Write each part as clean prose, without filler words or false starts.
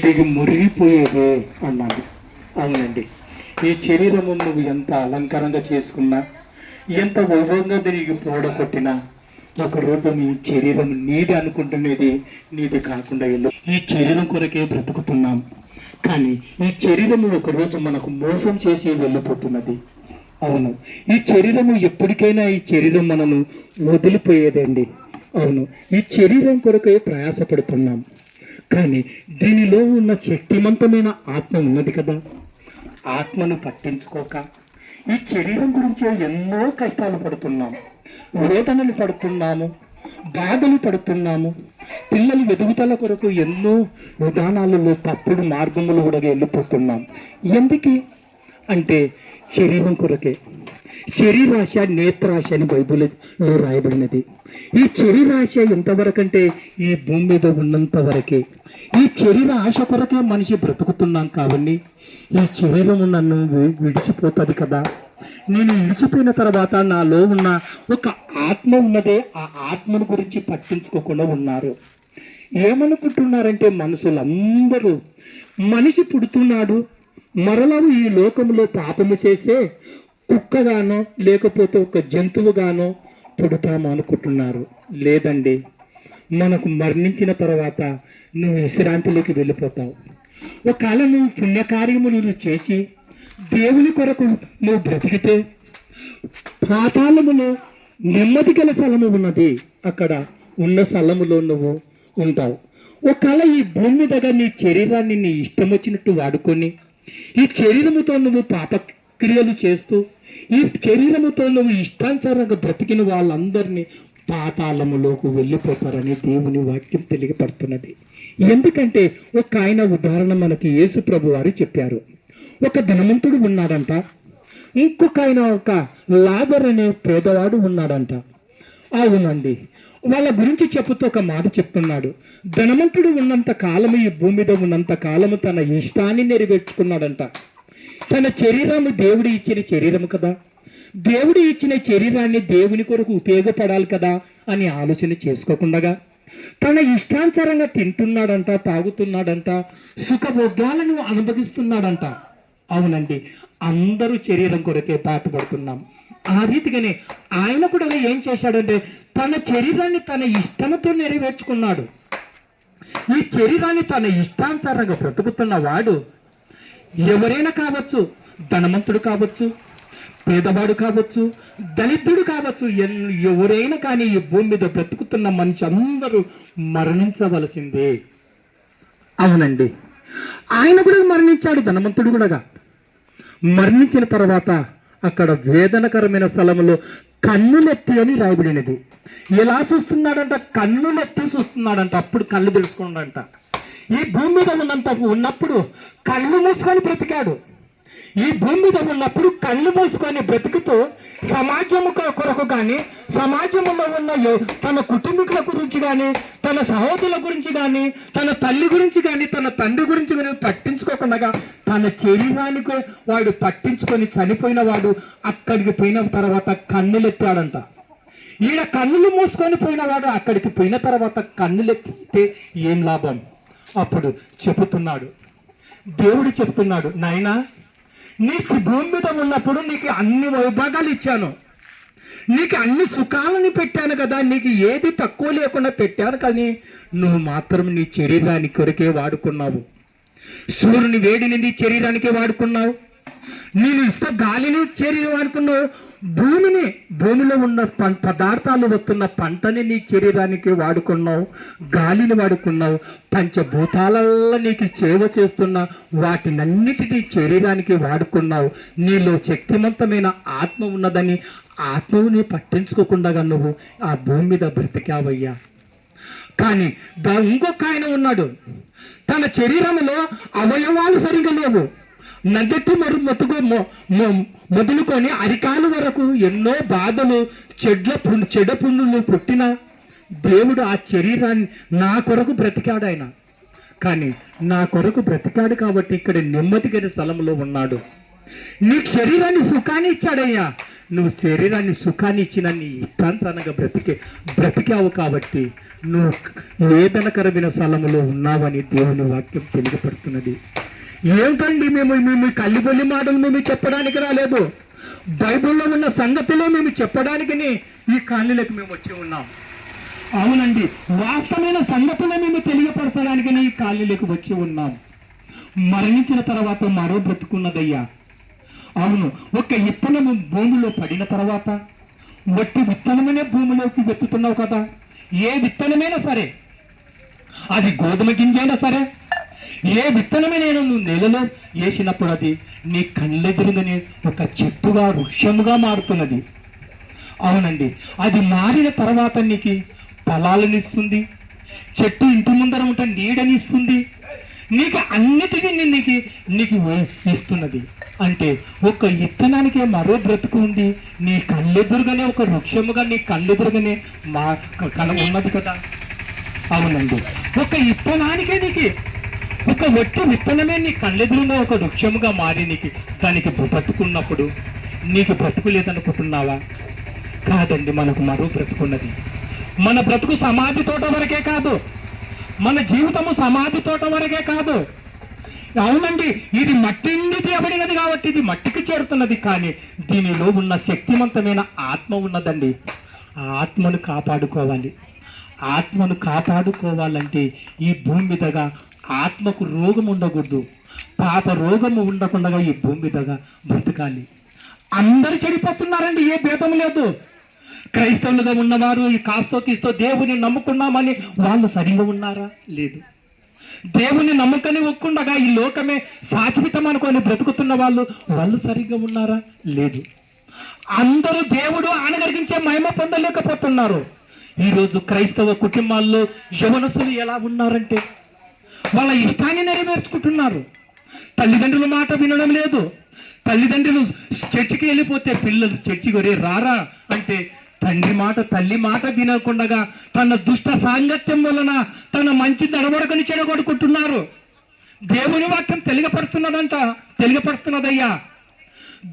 ఇది మురిగిపోయేదే అన్నాడు. అవునండి, ఈ శరీరము నువ్వు ఎంత అలంకారంగా చేసుకున్నా, ఎంత వైభవంగా దీనికి పోడగొట్టినా, ఒకరోజు నీ శరీరం నీది అనుకుంటున్నది నీది కాకుండా ఈ శరీరం కొరకే బ్రతుకుతున్నాం. కానీ ఈ శరీరము ఒకరోజు మనకు మోసం చేసి వెళ్ళిపోతున్నది. అవును, ఈ శరీరము ఎప్పటికైనా ఈ శరీరం మనను వదిలిపోయేదండి. అవును, ఈ శరీరం కొరకే ప్రయాసపడుతున్నాం. కానీ దీనిలో ఉన్న శక్తివంతమైన ఆత్మ ఉన్నది కదా, ఆత్మను పట్టించుకోక ఈ శరీరం గురించి ఎన్నో కష్టాలు పడుతున్నాం, వేదనలు పడుతున్నాము, బాధలు పడుతున్నాము. పిల్లలు ఎదుగుదల కొరకు ఎన్నో విధానాలలో తప్పుడు మార్గములు కూడా వెళ్ళిపోతున్నాం. ఎందుకు అంటే శరీరం కొరకే. శరీరాశ నేత్రాశ అని బైబిల్లో రాయబడినది. ఈ శరీరాశ ఎంతవరకు అంటే ఈ భూమి మీద ఉన్నంత వరకే. ఈ శరీర ఆశ కొరకే మనిషి బ్రతుకుతున్నాం. కాబట్టి ఈ శరీరము నన్ను విడిచిపోతుంది కదా, నేను విడిచిపోయిన తర్వాత నాలో ఉన్న ఒక ఆత్మ ఉన్నదే, ఆ ఆత్మను గురించి పట్టించుకోకుండా ఉన్నారు. ఏమనుకుంటున్నారంటే మనుషులందరూ మనిషి పుడుతున్నాడు, మరలా ఈ లోకంలో పాపము చేస్తే కుక్కగానో లేకపోతే ఒక జంతువుగానో పుడతాము అనుకుంటున్నారు. లేదండి, మనకు మరణించిన తర్వాత నువ్వు విశ్రాంతిలోకి వెళ్ళిపోతావు. ఒకవేళ నువ్వు పుణ్యకార్యములు చేసి దేవుని కొరకు నువ్వు బ్రతికితే పాతాళములో నెమ్మది గల స్థలము ఉన్నది, అక్కడ ఉన్న స్థలములో నువ్వు ఉంటావు. ఒకవేళ ఈ భూమి దగ్గర నీ శరీరాన్ని నీ ఇష్టం వచ్చినట్టు వాడుకొని ఈ శరీరముతో నువ్వు పాపక్రియలు చేస్తూ ఈ శరీరముతో నువ్వు ఇష్టానుసారంగా బ్రతికిన వాళ్ళందరినీ పాతాళములోకి వెళ్ళిపోతారని దేవుని వాక్యం తెలియపడుతున్నది. ఎందుకంటే ఒక ఆయన ఉదాహరణ మనకి యేసు ప్రభు వారు చెప్పారు. ఒక ధనవంతుడు ఉన్నాడంట, ఇంకొక ఆయన ఒక లాజరు అనే పేదవాడు ఉన్నాడంట. అవునండి, వాళ్ళ గురించి చెప్పుతూ ఒక మాట చెప్తున్నాడు. ధనవంతుడు ఉన్నంత కాలము, ఈ భూమి మీద ఉన్నంత కాలము తన ఇష్టాన్ని నెరవేర్చుకున్నాడంట. తన శరీరము దేవుడు ఇచ్చిన శరీరము కదా, దేవుడు ఇచ్చిన శరీరాన్ని దేవుని కొరకు ఉపయోగపడాలి కదా అని ఆలోచన చేసుకోకుండా తన ఇష్టానుసారంగా తింటున్నాడంట, తాగుతున్నాడంట, సుఖభోగాలను అనుభవిస్తున్నాడంట. అవునండి, అందరూ శరీరం కొరకే పాటుపడుతున్నాం. ఆ రీతిగానే ఆయన కూడా ఏం చేశాడంటే తన శరీరాన్ని తన ఇష్టంతో నెరవేర్చుకున్నాడు. ఈ శరీరాన్ని తన ఇష్టానుసారంగా బ్రతుకుతున్న వాడు ఎవరైనా కావచ్చు, ధనవంతుడు కావచ్చు, పేదవాడు కావచ్చు, దళితుడు కావచ్చు, ఎవరైనా కానీ ఈ భూమి మీద బ్రతుకుతున్న మనిషి అందరూ మరణించవలసిందే. అవునండి, ఆయన కూడా మరణించాడు, ధనవంతుడు కూడా. మరణించిన తర్వాత అక్కడ వేదనకరమైన స్థలంలో కన్నులెత్తి అని రాయబడినది. ఎలా చూస్తున్నాడంట? కన్నులెత్తి చూస్తున్నాడంట. అప్పుడు కళ్ళు తెలుసుకున్నాడంట. ఈ భూమి మీద ఉన్నప్పుడు కళ్ళు మూసుకొని బ్రతికాడు. ఈ భూమి మీద ఉన్నప్పుడు కళ్ళు మూసుకొని బ్రతుకుతూ సమాజము కొరకు కానీ, సమాజంలో ఉన్న తన కుటుంబీకుల గురించి కానీ, తన సహోదరుల గురించి కానీ, తన తల్లి గురించి కానీ, తన తండ్రి గురించి కానీ పట్టించుకోకుండా తన శరీరానికి వాడు పట్టించుకొని చనిపోయిన వాడు అక్కడికి పోయిన తర్వాత కన్నులెత్తాడంట. ఈయన కన్నులు మూసుకొని పోయిన వాడు అక్కడికి పోయిన తర్వాత కన్నులెత్తితే ఏం లాభం? అప్పుడు చెబుతున్నాడు, దేవుడు చెప్తున్నాడు, నాయనా నీకు భూమి మీద ఉన్నప్పుడు నీకు అన్ని వైభాగాలు ఇచ్చాను, నీకు అన్ని సుఖాలని పెట్టాను కదా, నీకు ఏది తక్కువ లేకుండా పెట్టాను. కానీ నువ్వు మాత్రం నీ శరీరాన్ని కొరకే వాడుకున్నావు. సూర్యుని వేడిని నీ శరీరానికే వాడుకున్నావు, నేను ఇష్ట గాలిని శరీరం వాడుకున్నావు, భూమిలో ఉన్న పదార్థాలు వస్తున్న పంటని నీ శరీరానికి వాడుకున్నావు, గాలిని వాడుకున్నావు, పంచభూతాలలో నీకు సేవ చేస్తున్న వాటినన్నిటినీ శరీరానికి వాడుకున్నావు. నీలో శక్తివంతమైన ఆత్మ ఉన్నదని ఆత్మని పట్టించుకోకుండా నువ్వు ఆ భూమి మీద బ్రతికావయ్యా. కానీ ఇంకొక ఆయన ఉన్నాడు, తన శరీరంలో అవయవాలు సరిగా లేవు. నగటి మొదలుకొని అరికాలు వరకు ఎన్నో బాధలు, చెడ పుండులు పుట్టిన దేవుడు ఆ శరీరాన్ని నా కొరకు బ్రతికాడు. ఆయన కానీ నా కొరకు బ్రతికాడు కాబట్టి ఇక్కడ నెమ్మదిగల స్థలంలో ఉన్నాడు. నీ శరీరాన్ని సుఖాన్ని ఇచ్చాడయ్యా, నువ్వు శరీరాన్ని సుఖాన్ని ఇచ్చిన నీ ఇష్టానుసారంగా బ్రతికావు కాబట్టి నువ్వు వేదనకరమైన స్థలములో ఉన్నావని దేవుని వాక్యం తెలియపడుతున్నది. ఏమిటండి మేము కల్లిబొల్లి మాటలు మేము చెప్పడానికి రాలేదు. బైబిల్లో ఉన్న సంగతిలో మేము చెప్పడానికి ఈ కాలనీలకు మేము వచ్చి ఉన్నాం. అవునండి, వాస్తవమైన సంగతులు మేము తెలియపరచడానికి ఈ కాలనీలకు వచ్చి ఉన్నాం. మరణించిన తర్వాత మరో బ్రతుకున్నదయ్యా. అవును, ఒక విత్తనము భూమిలో పడిన తర్వాత వట్టి విత్తనమనే భూమిలోకి వెతుతున్నావు కదా. ఏ విత్తనమైనా సరే, అది గోధుమ గింజైనా సరే, ఏ విత్తనమైనా నువ్వు నేలలో వేసినప్పుడు అది నీ కళ్ళెదురుగానే ఒక చెట్టుగా వృక్షముగా మారుతున్నది. అవునండి, అది మారిన తర్వాత నీకు ఫలాలనిస్తుంది, చెట్టు ఇంటి ముందర ఉంటే నీడనిస్తుంది, నీకు అన్నిటినీ నీకు ఇస్తున్నది. అంటే ఒక విత్తనానికే మరో బ్రతుకు ఉంది. నీ కళ్ళెదురుగానే ఒక వృక్షముగా నీ కళ్ళెదురుగానే కళ ఉన్నది కదా. అవునండి, ఒక విత్తనానికే నీకు ఒక ఒట్టి విత్తనమే నీ కళ్ళెదురుగా ఒక వృక్షముగా మారి దానికి బ్రతుకున్నప్పుడు నీకు బ్రతుకు లేదనుకుంటున్నావా? కాదండి, మనకు మరో బ్రతుకున్నది. మన బ్రతుకు సమాధి తోట వరకే కాదు, మన జీవితము సమాధి తోట వరకే కాదు. అవునండి, ఇది మట్టి నుండి తీయబడినది కాబట్టి ఇది మట్టికి చేరుతున్నది. కానీ దీనిలో ఉన్న శక్తివంతమైన ఆత్మ ఉన్నదండి. ఆ ఆత్మను కాపాడుకోవాలి. ఆత్మను కాపాడుకోవాలంటే ఈ భూమి మీదగా ఆత్మకు రోగం ఉండకూడదు, పాప రోగము ఉండకుండా ఈ భూమి మీదగా బ్రతకాలి. అందరు చెడిపోతున్నారండి, ఏ భేదం లేదు. క్రైస్తవులుగా ఉన్నవారు ఈ కాస్తో తీస్తో దేవుని నమ్ముకున్నామని వాళ్ళు సరిగా ఉన్నారా? లేదు. దేవుని నమ్మకని ఒక్కుండగా ఈ లోకమే శాశ్వతం అనుకొని బ్రతుకుతున్న వాళ్ళు సరిగ్గా ఉన్నారా? లేదు. అందరూ దేవుడు అనగరిగించే మహిమ పొందలేకపోతున్నారు. ఈరోజు క్రైస్తవ కుటుంబాల్లో యవనస్తులు ఎలా ఉన్నారంటే వాళ్ళ ఇష్టాన్ని నెరవేర్చుకుంటున్నారు. తల్లిదండ్రుల మాట వినడం లేదు. తల్లిదండ్రులు చర్చికి వెళ్ళిపోతే పిల్లలు చర్చికి రారా అంటే తండ్రి మాట తల్లి మాట వినకుండా తన దుష్ట సాంగత్యం వలన తన మంచి నడవడికని చెడగొట్టుకుంటున్నారు. దేవుని వాక్యం తెలియపరుస్తున్నదయ్యా.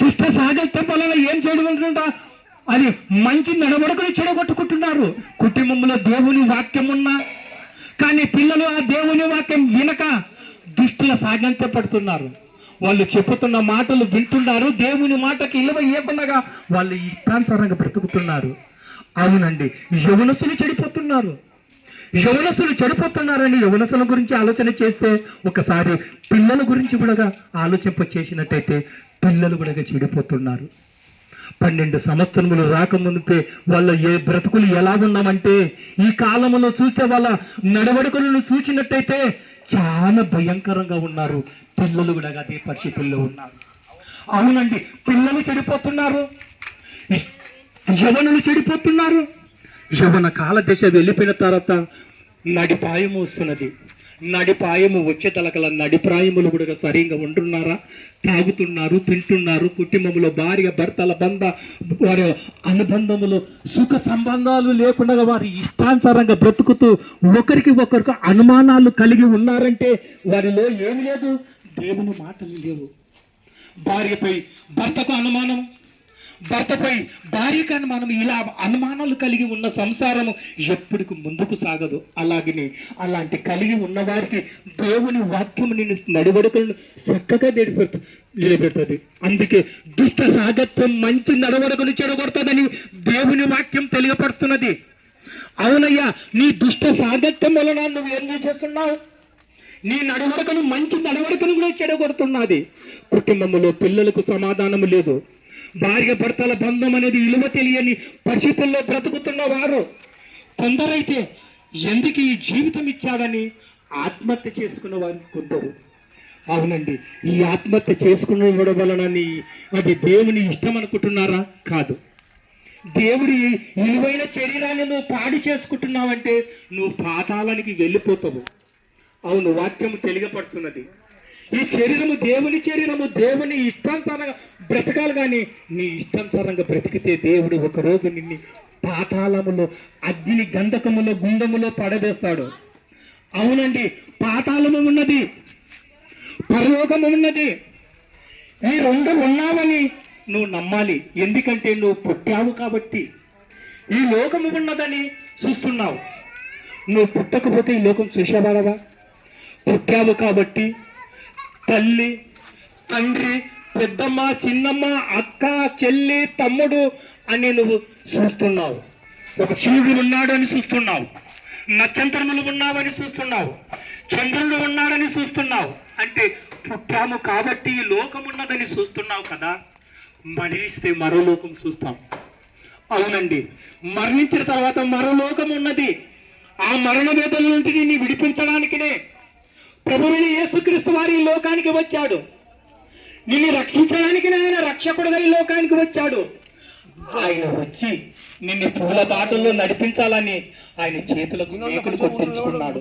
దుష్ట సాంగత్యం వలన ఏం చేయకుండా అది మంచి నడవడికని చెడగొట్టుకుంటున్నారు. కుటుంబంలో దేవుని వాక్యం ఉన్నా కానీ పిల్లలు ఆ దేవుని వాక్యం వినక దుష్టుల సాంగత్యం పడుతున్నారు. వాళ్ళు చెప్పుతున్న మాటలు వింటున్నారు, దేవుని మాటకి ఇలువ ఇవ్వకుండా వాళ్ళు ఇష్టానుసారంగా బ్రతుకుతున్నారు. అవునండి, యవనస్తులు చెడిపోతున్నారని యవనస్తుల గురించి ఆలోచన చేస్తే ఒకసారి పిల్లల గురించి కూడా ఆలోచింప చేసినట్టయితే పిల్లలు కూడా చెడిపోతున్నారు. 12 సంవత్సరములు రాకముందుపే వాళ్ళ బ్రతుకులు ఎలా ఉన్నామంటే ఈ కాలంలో చూస్తే వాళ్ళ నడవడికలను చూసినట్టయితే చాలా భయంకరంగా ఉన్నారు. పిల్లలు కూడా అదే పరిస్థితుల్లో ఉన్నారు. అవునండి, పిల్లలు చెడిపోతున్నారు, యవనులు చెడిపోతున్నారు. యవన కాల దశ వెళ్ళిపోయిన తర్వాత నడిపాయము వస్తున్నది. నడిపాయము వచ్చే తలకల నడిప్రాయములు కూడా సరిగా ఉంటున్నారా? తాగుతున్నారు, తింటున్నారు. కుటుంబంలో భార్య భర్తల వారి అనుబంధములు సుఖ సంబంధాలు లేకుండా వారి ఇష్టానుసారంగా బ్రతుకుతూ ఒకరికి అనుమానాలు కలిగి ఉన్నారంటే వారిలో ఏమి లేదు, దేవుని మాటలు లేవు. భార్యపై భర్తకు అనుమానం, భర్తపై భార్యకు అనుమానం, ఇలా అనుమానాలు కలిగి ఉన్న సంసారము ఎప్పటికి ముందుకు సాగదు. అలాంటి కలిగి ఉన్న వారికి దేవుని వాక్యము నిన్ను నడవడికలను చక్కగా నిలబెడుతుంది. అందుకే దుష్ట సాగత్వం మంచి నడవడికలు చెడగొడుతుందని దేవుని వాక్యం తెలియపరుస్తున్నది. అవునయ్యా, నీ దుష్ట సాగత్యం వలన నువ్వు ఏం చేస్తున్నావు? నీ నడవడికను మంచి నడవడికను కూడా చెడగొడుతున్నది. కుటుంబంలో పిల్లలకు సమాధానం లేదు. భార్య భర్తల బంధం అనేది విలువ తెలియని పరిస్థితుల్లో బ్రతుకుతున్న వారు కొందరైతే ఎందుకు ఈ జీవితం ఇచ్చాడని ఆత్మహత్య చేసుకున్న వారు కొందరు. అవునండి, ఈ ఆత్మహత్య చేసుకున్న వలన అది దేవుని ఇష్టం అనుకుంటున్నారా? కాదు. దేవుడి విలువైన శరీరాన్ని నువ్వు పాడు చేసుకుంటున్నావంటే నువ్వు పాతాళానికి వెళ్ళిపోతావు. అవును, వాక్యం తెలియపడుతున్నది. ఈ శరీరము దేవుని శరీరము, దేవుని ఇష్టానుసారంగా బ్రతకాలి. కానీ నీ ఇష్టానుసారంగా బ్రతికితే దేవుడు ఒకరోజు నిన్ను పాతాళములో అగ్ని గంధకములో గుండములో పడవేస్తాడు. అవునండి, పాతాళము ఉన్నది, పరలోకము ఉన్నది. ఈ రెండు ఉన్నావని నువ్వు నమ్మాలి. ఎందుకంటే నువ్వు పుట్టావు కాబట్టి. ఈ లోకము ఉన్నదని చూస్తున్నావు. నువ్వు పుట్టకపోతే ఈ లోకం చూసేవాడవా? పుట్టావు కాబట్టి తల్లి, తండ్రి, పెద్దమ్మ, చిన్నమ్మ, అక్క, చెల్లి, తమ్ముడు అని నువ్వు చూస్తున్నావు. ఒక సూర్యుడు ఉన్నాడు అని చూస్తున్నావు, నక్షత్రములు ఉన్నావని చూస్తున్నావు, చంద్రుడు ఉన్నాడని చూస్తున్నావు. అంటే పుట్టాము కాబట్టి ఈ లోకం ఉన్నదని చూస్తున్నావు కదా. మరణిస్తే మరో లోకం చూస్తాం. అవునండి, మరణించిన తర్వాత మరో లోకం ఉన్నది. ఆ మరణ వేదన నుండి నిన్ను విడిపించడానికినే ప్రభువైన యేసుక్రీస్తు వారి ఈ లోకానికి వచ్చాడు. నిన్ను రక్షించడానికి ఆయన రక్షకుడుగా ఈ లోకానికి వచ్చాడు. ఆయన వచ్చి నిన్ను పూల బాటల్లో నడిపించాలని ఆయన చేతులకు మేకులు కొట్టించుకున్నాడు.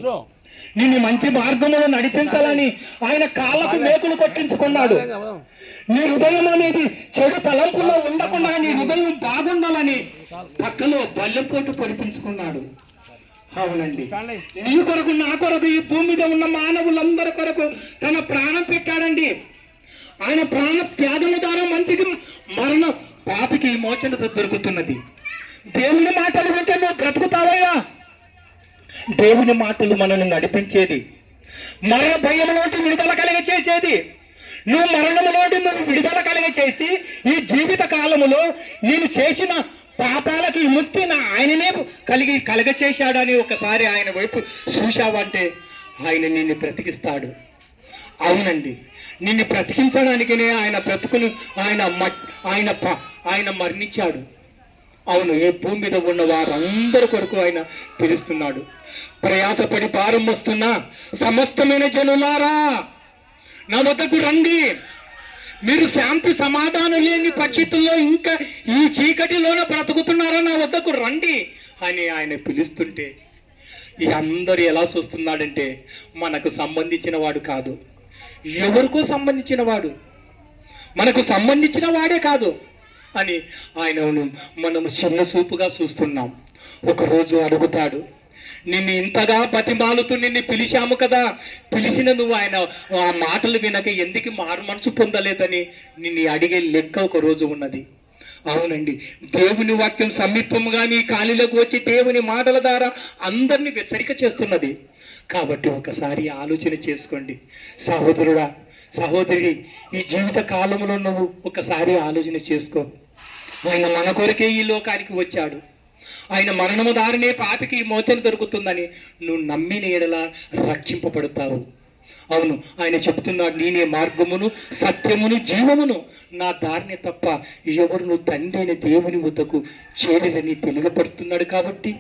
నిన్ను మంచి మార్గంలో నడిపించాలని ఆయన కాళ్ళకు మేకులు కొట్టించుకున్నాడు. నీ హృదయం అనేది చెడు తలంపుల్లో ఉండకుండా నీ హృదయం బాగుండాలని పక్కలో బల్లెపోటు పొడిపించుకున్నాడు. అవునండి, నీ కొరకు, నా కొరకు, ఈ భూమి మీద ఉన్న మానవులందరి కొరకు తన ప్రాణం పెట్టాడండి. ఆయన ప్రాణ త్యాగం ద్వారా మంచికి మరణ పాపికి మోచన దొరుకుతున్నది. దేవుని మాటలు వింటే నువ్వు బ్రతుకుతావయ్యా. దేవుని మాటలు మనల్ని నడిపించేది, మరణ భయంలోటి విడుదల కలిగ చేసేది. నువ్వు మరణంలోటి నువ్వు విడుదల కలిగ చేసి ఈ జీవిత కాలములో నేను చేసిన పాపాలకి ముక్తి నా ఆయననే కలగ చేశాడని ఒకసారి ఆయన వైపు చూశావంటే ఆయన నిన్ను బ్రతికిస్తాడు. అవునండి, నిన్ను బ్రతికించడానికినే ఆయన బ్రతుకును ఆయన మరణించాడు. అవును, ఈ భూమి మీద ఉన్న వారందరి కొరకు ఆయన పిలుస్తున్నాడు. ప్రయాసపడి భారం వస్తున్న సమస్తమైన జనులారా నా వద్దకు రండి. మీరు శాంతి సమాధానం లేని పరిస్థితుల్లో ఇంకా ఈ చీకటిలోనే బ్రతుకుతున్నారా, నా వద్దకు రండి అని ఆయన పిలుస్తుంటే ఈ అందరూ ఎలా చూస్తున్నాడంటే మనకు సంబంధించిన వాడు కాదు, ఎవరికో సంబంధించిన వాడు, మనకు సంబంధించిన వాడే కాదు అని ఆయనను మనం చిన్న చూపుగా చూస్తున్నాం. ఒకరోజు అడుగుతాడు, నిన్ను ఇంతగా బతిమాలుతూ నిన్ను పిలిచాము కదా, పిలిచిన నువ్వు ఆయన ఆ మాటలు వినక ఎందుకు మారు మనసు పొందలేదని నిన్ను అడిగే లెక్క ఒక రోజు ఉన్నది. అవునండి, దేవుని వాక్యం సమీపంగా నీ కాలిలోకి వచ్చి దేవుని మాటల ద్వారా అందరినీ హెచ్చరిక చేస్తున్నది. కాబట్టి ఒకసారి ఆలోచన చేసుకోండి సహోదరుడా, సహోదరి. ఈ జీవిత కాలంలో నువ్వు ఒకసారి ఆలోచన చేసుకో. ఆయన మన కొరకే ఈ లోకానికి వచ్చాడు. ఆయన మరణము దారినే పాపికి మోచన దొరుకుతుందని నువ్వు నమ్మిన ఎడల రక్షింపబడతావు. అవును, ఆయన చెప్తున్నాడు, నేనే మార్గమును, సత్యమును, జీవమును, నా దారిని తప్ప ఎవరును తండ్రి అయిన దేవుని వద్దకు చేరని తెలియపరుస్తున్నాడు. కాబట్టి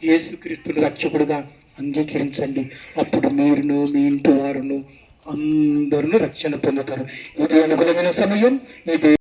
యేసుక్రీస్తును రక్షకుడుగా అంగీకరించండి. అప్పుడు మీరును, మీ ఇంటి వారును అందరూ రక్షణ పొందుతారు. ఇది అనుకూలమైన సమయం. ఇది